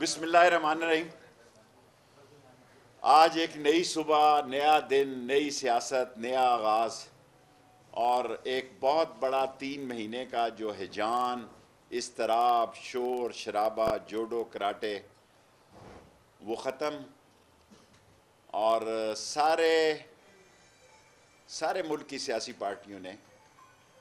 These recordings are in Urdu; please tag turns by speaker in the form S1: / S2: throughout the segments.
S1: بسم اللہ الرحمن الرحیم۔ آج ایک نئی صبح، نیا دن، نئی سیاست، نیا آغاز اور ایک بہت بڑا 3 مہینے کا جو ہیجان، اضطراب، شور شرابہ، جوڈو کراٹے وہ ختم، اور سارے ملک کی سیاسی پارٹیوں نے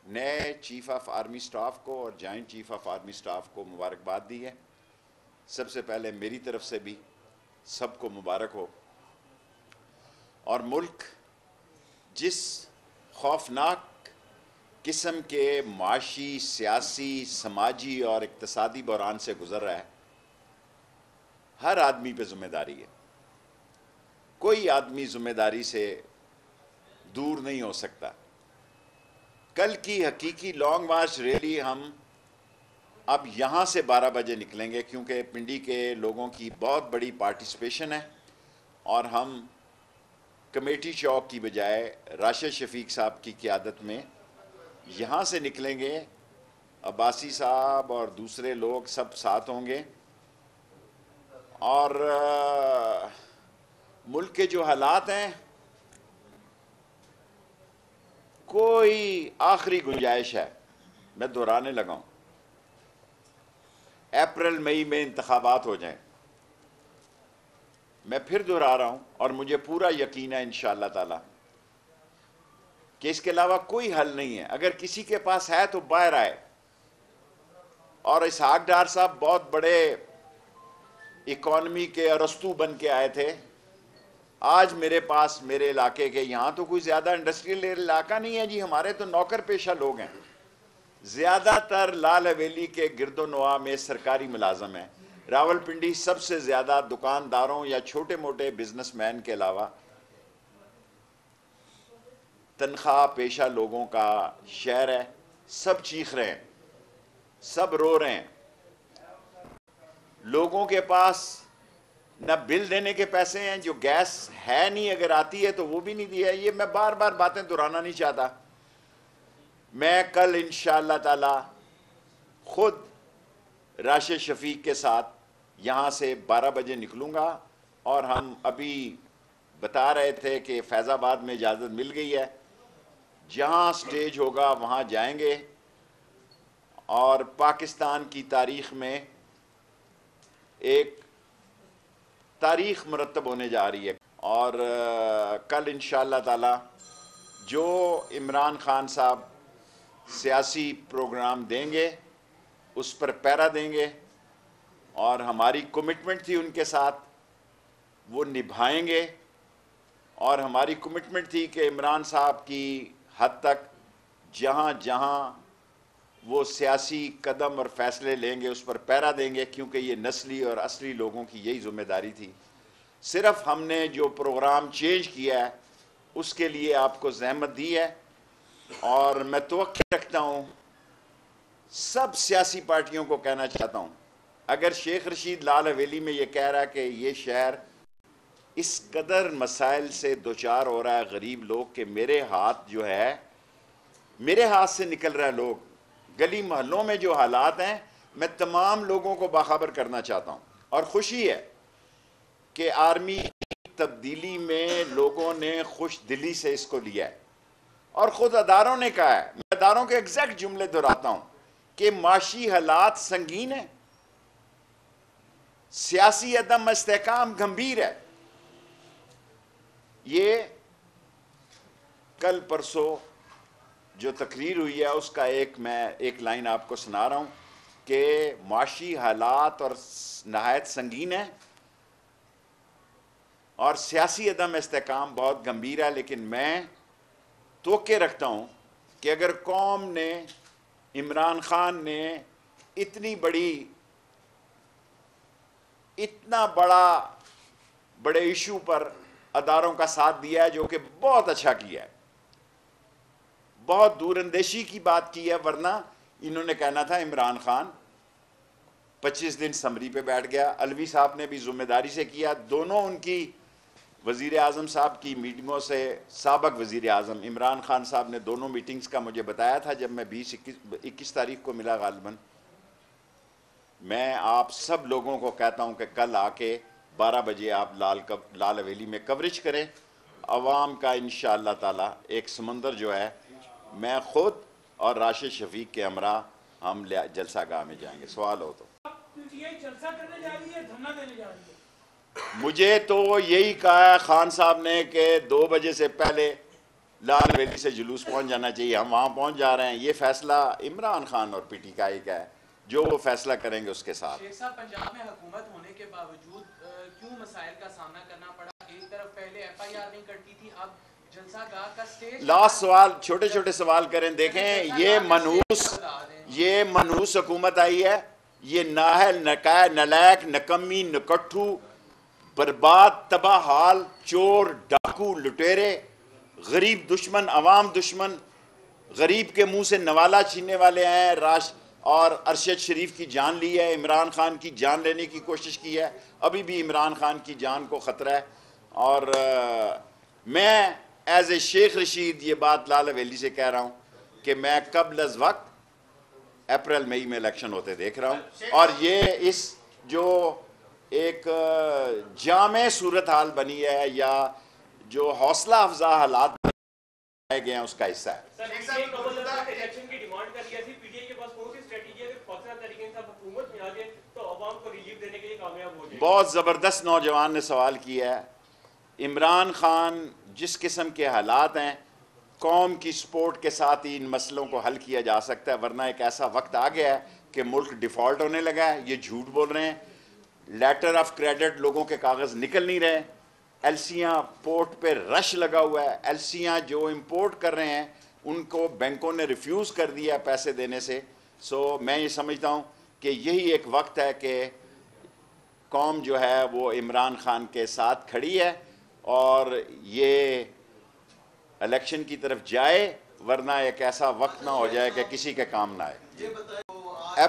S1: نئے چیف آف آرمی سٹاف کو اور joint chief of army staff کو مبارکباد دی ہے۔ سب سے پہلے میری طرف سے بھی سب کو مبارک ہو۔ اور ملک جس خوفناک قسم کے معاشی، سیاسی، سماجی اور اقتصادی بحران سے گزر رہا ہے، ہر آدمی پہ ذمہ داری ہے۔ کوئی آدمی ذمہ داری سے دور نہیں ہو سکتا۔ کل کی حقیقی لانگ مارچ ریلی ہم اب یہاں سے 12 بجے نکلیں گے، کیونکہ پنڈی کے لوگوں کی بہت بڑی پارٹیسپیشن ہے، اور ہم کمیٹی چوک کی بجائے راشد شفیق صاحب کی قیادت میں یہاں سے نکلیں گے۔ عباسی صاحب اور دوسرے لوگ سب ساتھ ہوں گے، اور ملک کے جو حالات ہیں، کوئی آخری گنجائش ہے، میں دہرانے لگا ہوں، اپریل مئی میں انتخابات ہو جائیں۔ میں پھر دہرا رہا ہوں، اور مجھے پورا یقین ہے انشاءاللہ تعالی کہ اس کے علاوہ کوئی حل نہیں ہے۔ اگر کسی کے پاس ہے تو باہر آئے۔ اور اسحاق ڈار صاحب بہت بڑے اکانومی کے ارسطو بن کے آئے تھے۔ آج میرے پاس، میرے علاقے کے، یہاں تو کوئی زیادہ انڈسٹریل علاقہ نہیں ہے جی، ہمارے تو نوکر پیشہ لوگ ہیں، زیادہ تر لال حویلی کے گرد و نواح میں سرکاری ملازم ہیں۔ راول پنڈی سب سے زیادہ دکانداروں یا چھوٹے موٹے بزنس مین کے علاوہ تنخواہ پیشہ لوگوں کا شہر ہے۔ سب چیخ رہے ہیں، سب رو رہے ہیں۔ لوگوں کے پاس نہ بل دینے کے پیسے ہیں، جو گیس ہے نہیں، اگر آتی ہے تو وہ بھی نہیں دیا۔ یہ میں بار بار باتیں دہرانا نہیں چاہتا۔ میں کل انشاءاللہ تعالی خود راشد شفیق کے ساتھ یہاں سے 12 بجے نکلوں گا، اور ہم ابھی بتا رہے تھے کہ فیض آباد میں اجازت مل گئی ہے، جہاں سٹیج ہوگا وہاں جائیں گے، اور پاکستان کی تاریخ میں ایک تاریخ مرتب ہونے جا رہی ہے۔ اور کل انشاءاللہ تعالی جو عمران خان صاحب سیاسی پروگرام دیں گے اس پر پیرا دیں گے، اور ہماری کمٹمنٹ تھی ان کے ساتھ، وہ نبھائیں گے۔ اور ہماری کمٹمنٹ تھی کہ عمران صاحب کی حد تک جہاں جہاں وہ سیاسی قدم اور فیصلے لیں گے اس پر پیرا دیں گے، کیونکہ یہ نسلی اور اصلی لوگوں کی یہی ذمہ داری تھی۔ صرف ہم نے جو پروگرام چینج کیا ہے اس کے لیے آپ کو زحمت دی ہے، اور میں توقع رکھتا ہوں، سب سیاسی پارٹیوں کو کہنا چاہتا ہوں، اگر شیخ رشید لال حویلی میں یہ کہہ رہا ہے کہ یہ شہر اس قدر مسائل سے دوچار ہو رہا ہے، غریب لوگ، کہ میرے ہاتھ جو ہے، میرے ہاتھ سے نکل رہا ہے، لوگ گلی محلوں میں جو حالات ہیں، میں تمام لوگوں کو باخبر کرنا چاہتا ہوں۔ اور خوشی ہے کہ آرمی تبدیلی میں لوگوں نے خوش دلی سے اس کو لیا ہے، اور خود اداروں نے کہا ہے، میں اداروں کے ایگزیکٹ جملے دہراتا ہوں، کہ معاشی حالات سنگین ہیں، سیاسی عدم استحکام گمبھیر ہے۔ یہ کل پرسوں جو تقریر ہوئی ہے اس کا میں ایک لائن آپ کو سنا رہا ہوں کہ معاشی حالات اور نہایت سنگین ہے، اور سیاسی عدم استحکام بہت گمبھیر ہے، لیکن میں توقع رکھتا ہوں کہ اگر قوم نے، عمران خان نے اتنا بڑے ایشو پر اداروں کا ساتھ دیا ہے، جو کہ بہت اچھا کیا ہے، بہت دور اندیشی کی بات کی ہے، ورنہ انہوں نے کہنا تھا عمران خان 25 دن سمری پہ بیٹھ گیا۔ علوی صاحب نے بھی ذمہ داری سے کیا، دونوں ان کی وزیر اعظم صاحب کی میٹنگوں سے، سابق وزیر اعظم عمران خان صاحب نے دونوں میٹنگز کا مجھے بتایا تھا جب میں 21 تاریخ کو ملا غالباً، میں آپ سب لوگوں کو کہتا ہوں کہ کل آ کے 12 بجے آپ لال حویلی میں کوریج کریں. عوام کا انشاءاللہ تعالی ایک سمندر جو ہے، میں خود اور راشد شفیق کے ہمراہ ہم جلسہ گاہ میں جائیں گے. سوال ہو تو
S2: جلسہ کرنے جا رہی ہے، دھرنا دینے جا رہی ہے؟
S1: مجھے تو یہی کہا ہے خان صاحب نے کہ 2 بجے سے پہلے لال حویلی سے جلوس پہنچ جانا چاہیے. ہم وہاں پہنچ جا رہے ہیں. یہ فیصلہ عمران خان اور پی ٹی آئی کا ہے، جو وہ فیصلہ کریں گے اس کے ساتھ.
S3: شیخ صاحب، پنجاب میں حکومت ہونے کے باوجود کیوں مسائل کا سامنا کرنا پڑا؟ ایک طرف پہلے ایف آئی آر نہیں کرتی تھی، اب جلسہ گاہ کا سٹیج.
S1: لاسٹ سوال، چھوٹے چھوٹے سوال کریں. دیکھیں یہ منحوس حکومت آئی ہے. یہ نااہل، نالائق، نکمی، نکٹھو، برباد، تباہ حال، چور، ڈاکو، لٹیرے، غریب دشمن، عوام دشمن، غریب کے منہ سے نوالا چھیننے والے ہیں. اور ارشد شریف کی جان لی ہے، عمران خان کی جان لینے کی کوشش کی ہے. ابھی بھی عمران خان کی جان کو خطرہ ہے. اور میں ایز اے شیخ رشید یہ بات لال حویلی سے کہہ رہا ہوں کہ میں قبل از وقت اپریل مئی میں الیکشن ہوتے دیکھ رہا ہوں. اور یہ اس جو ایک جامع صورتحال بنی ہے یا جو حوصلہ افزا حالات بنائے گئے ہیں اس کا حصہ ہے.
S2: الیکشن کی ڈیمانڈ کر لیا تھی، پی ٹی آئی کے پاس کون سی اسٹریٹجی ہے کہ فوقیہ طریقے سے حکومت میں آ جائے تو عوام کو ریلیف دینے کے لیے کامیاب ہو جائے؟
S1: بہت زبردست نوجوان نے سوال کیا ہے. عمران خان جس قسم کے حالات ہیں، قوم کی سپورٹ کے ساتھ ہی ان مسئلوں کو حل کیا جا سکتا ہے. ورنہ ایک ایسا وقت آ گیا ہے کہ ملک ڈیفالٹ ہونے لگا ہے. یہ جھوٹ بول رہے ہیں. لیٹر آف کریڈٹ لوگوں کے کاغذ نکل نہیں رہے. ایل سیاں پورٹ پہ رش لگا ہوا ہے. ایل سیاں جو امپورٹ کر رہے ہیں ان کو بینکوں نے ریفیوز کر دیا پیسے دینے سے. سو میں یہ سمجھتا ہوں کہ یہی ایک وقت ہے کہ قوم جو ہے وہ عمران خان کے ساتھ کھڑی ہے اور یہ الیکشن کی طرف جائے، ورنہ ایک ایسا وقت نہ ہو جائے کہ کسی کے کام نہ آئے.
S4: یہ بتائیں،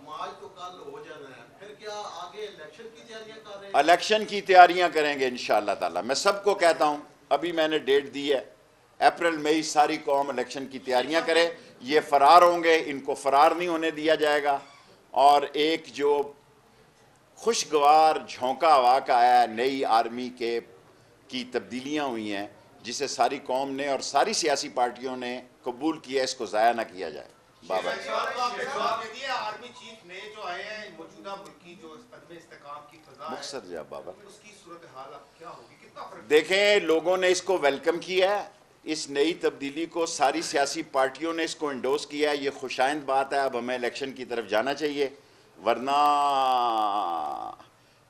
S4: مارچ تو کل ہو جانا ہے، پھر کیا آگے الیکشن کی تیاریاں کر رہے ہیں؟
S1: الیکشن کی تیاریاں کریں گے انشاءاللہ تعالی. میں سب کو کہتا ہوں، ابھی میں نے ڈیٹ دی ہے، اپریل مئی ساری قوم الیکشن کی تیاریاں کرے. یہ فرار ہوں گے، ان کو فرار نہیں ہونے دیا جائے گا. اور ایک جو خوشگوار جھونکا ہوا کا آیا ہے، نئی آرمی کی تبدیلیاں ہوئی ہیں جسے ساری قوم نے اور ساری سیاسی پارٹیوں نے قبول کیا، اس کو ضائع نہ کیا جائے. بابا
S4: آرمی چیف نئے جو آئے ہیں، موجودہ ملکی جو عدم استحکام کی فضا ہے،
S1: مختصر جا بابا،
S4: اس کی صورتحال اب کیا ہوگی؟ کتنا فرق؟
S1: دیکھیں لوگوں نے اس کو ویلکم کیا ہے، اس نئی تبدیلی کو ساری سیاسی پارٹیوں نے اس کو انڈوس کیا ہے. یہ خوشائند بات ہے. اب ہمیں الیکشن کی طرف جانا چاہیے، ورنہ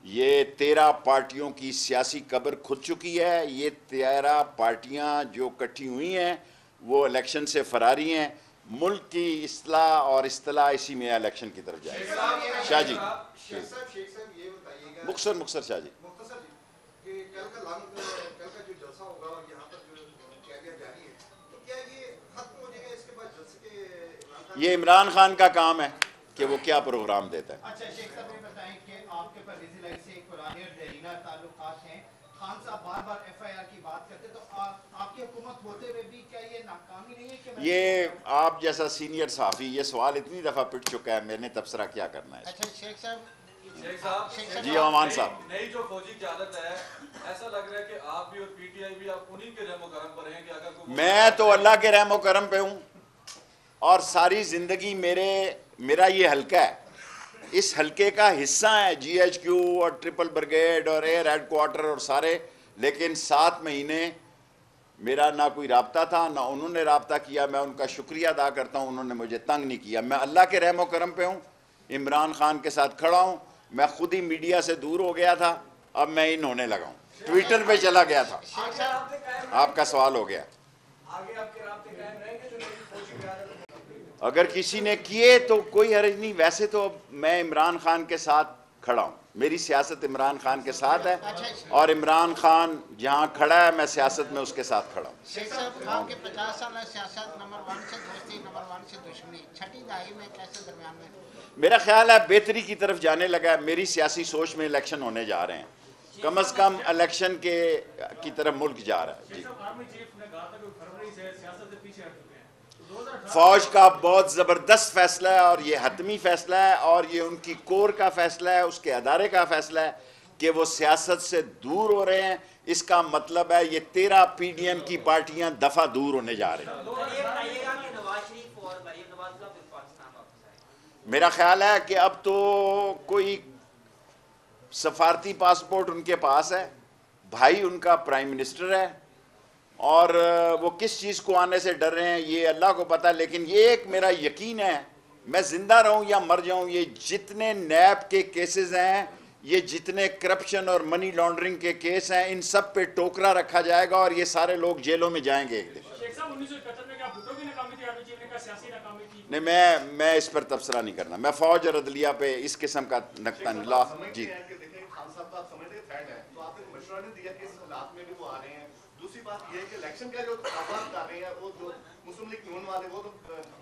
S1: یہ 13 پارٹیوں کی سیاسی قبر کھد چکی ہے. یہ 13 پارٹیاں جو کٹھی ہوئی ہیں وہ الیکشن سے فراری ہیں. ملک کی اصلاح اور اصطلاح اسی میں الیکشن کی طرف جائے. شاہ جی
S4: شیخ صاحب یہ بتائیے گا،
S1: مختصر شاہ جی،
S4: مختصر کہ کل کا جو جلسہ ہوگا اور یہاں پر جو تیاریاں جاری ہیں، تو کیا یہ ختم ہو جائے گا اس کے بعد جلسے کے؟
S1: یہ عمران خان کا کام ہے کہ وہ کیا پروگرام دیتا ہے.
S5: اچھا شیخ صاحب یہ بتائیں کہ آپ کے پرویز الہی سے قرآنی اور دیرینہ تعلقات ہیں. خان صاحب بار بار ایف آئی آر کی بات کرتے، تو آپ کی حکومت ہوتے ہوئے بھی کیا یہ ناکامی نہیں ہے کہ
S1: یہ آپ جیسا سینئر صحافی یہ سوال اتنی دفعہ پٹ چکا ہے، میں نے تبصرہ کیا کرنا ہے.
S5: اچھا شیخ صاحب
S1: جی عمان صاحب،
S6: نئی جو فوجی قیادت ہے، ایسا لگ رہا ہے کہ آپ بھی اور پی ٹی آئی بھی آپ انہی کے رحم و کرم پر ہیں کہ اگر کوئی...
S1: میں تو اللہ کے رحم و کرم پہ ہوں اور ساری زندگی میرا یہ حلقہ ہے، اس حلقے کا حصہ ہے جی ایچ کیو اور ٹرپل بریگیڈ اور ایئر ہیڈ کوارٹر اور سارے. لیکن 7 مہینے میرا نہ کوئی رابطہ تھا، نہ انہوں نے رابطہ کیا. میں ان کا شکریہ ادا کرتا ہوں، انہوں نے مجھے تنگ نہیں کیا. میں اللہ کے رحم و کرم پہ ہوں، عمران خان کے ساتھ کھڑا ہوں. میں خود ہی میڈیا سے دور ہو گیا تھا، اب میں ان ہونے لگا ہوں. ٹویٹر پہ چلا گیا تھا. آپ کا سوال ہو گیا. اگر کسی نے کیے تو کوئی حرج نہیں. ویسے تو میں عمران خان کے ساتھ کھڑا ہوں، میری سیاست عمران خان کے ساتھ ہے اور عمران خان جہاں کھڑا ہے میں سیاست میں اس کے ساتھ کھڑا ہوں.
S5: شیخ صاحب آپ کے 50 سالہ سیاست، نمبر 1 سے دوستی، نمبر 1 سے دشمنی، چھٹی دہائی میں کیسے درمیان میں؟
S1: میرا خیال ہے بہتری کی طرف جانے لگا ہے. میری سیاسی سوچ میں الیکشن ہونے جا رہے ہیں، کم از کم الیکشن کی طرف ملک جا رہا ہے. جی
S2: آرمی چیف نے کہا تھا کہ فروری سے سیاست سے پیچھے ہٹ چکے ہیں،
S1: فوج کا بہت زبردست فیصلہ ہے اور یہ حتمی فیصلہ ہے اور یہ ان کی کور کا فیصلہ ہے, اس کے ادارے کا فیصلہ ہے کہ وہ سیاست سے دور ہو رہے ہیں. اس کا مطلب ہے یہ 13 پی ڈی ایم کی پارٹیاں دفعہ دور ہونے جا رہے ہیں. میرا خیال ہے کہ اب تو کوئی سفارتی پاسپورٹ ان کے پاس ہے, بھائی ان کا پرائم منسٹر ہے, اور وہ کس چیز کو آنے سے ڈر رہے ہیں یہ اللہ کو پتہ. لیکن یہ ایک میرا یقین ہے, میں زندہ رہوں یا مر جاؤں, یہ جتنے نیب کے کیسز ہیں, یہ جتنے کرپشن اور منی لانڈرنگ کے کیس ہیں, ان سب پہ ٹوکرا رکھا جائے گا اور یہ سارے لوگ جیلوں میں جائیں گے ایک دن. نہیں, میں اس پر تبصرہ نہیں کرنا, میں فوج اور عدلیہ پہ اس قسم کا نقطہ نہیں لا. جی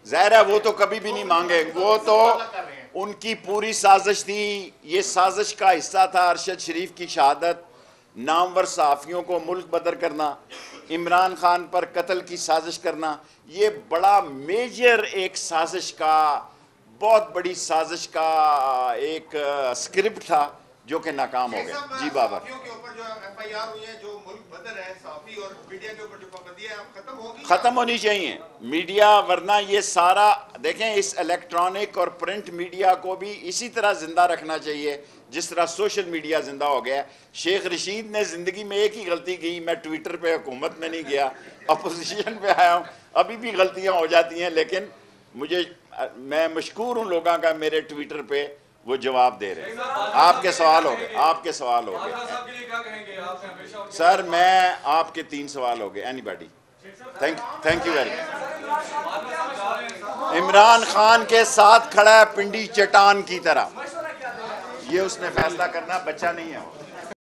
S1: ظاہر ہے وہ تو کبھی بھی نہیں مانگے, وہ تو ان کی پوری سازش تھی. یہ سازش کا حصہ تھا ارشد شریف کی شہادت, نامور صحافیوں کو ملک بدر کرنا, عمران خان پر قتل کی سازش کرنا. یہ بڑا میجر ایک سازش کا, بہت بڑی سازش کا ایک اسکرپٹ تھا جو کہ ناکام ہو گیا. جی بابا, ختم ہونی چاہیے میڈیا, ورنہ یہ سارا دیکھیں اس الیکٹرانک اور پرنٹ میڈیا کو بھی اسی طرح زندہ رکھنا چاہیے جس طرح سوشل میڈیا زندہ ہو گیا. شیخ رشید نے زندگی میں ایک ہی غلطی کی, میں ٹویٹر پہ حکومت میں نہیں گیا, اپوزیشن پہ آیا ہوں. ابھی بھی غلطیاں ہو جاتی ہیں, لیکن میں مشکور ہوں لوگوں کا میرے ٹویٹر پہ وہ جواب دے رہے ہیں. آپ کے سوال ہو گئے, آپ کے سوال ہو گئے سر. میں آپ کے 3 سوال ہو گئے. Any body, thank you very much. Imran Khan کے ساتھ کھڑا ہے پنڈی چٹان کی طرح, یہ اس نے فیصلہ کرنا, بچہ نہیں ہے وہ.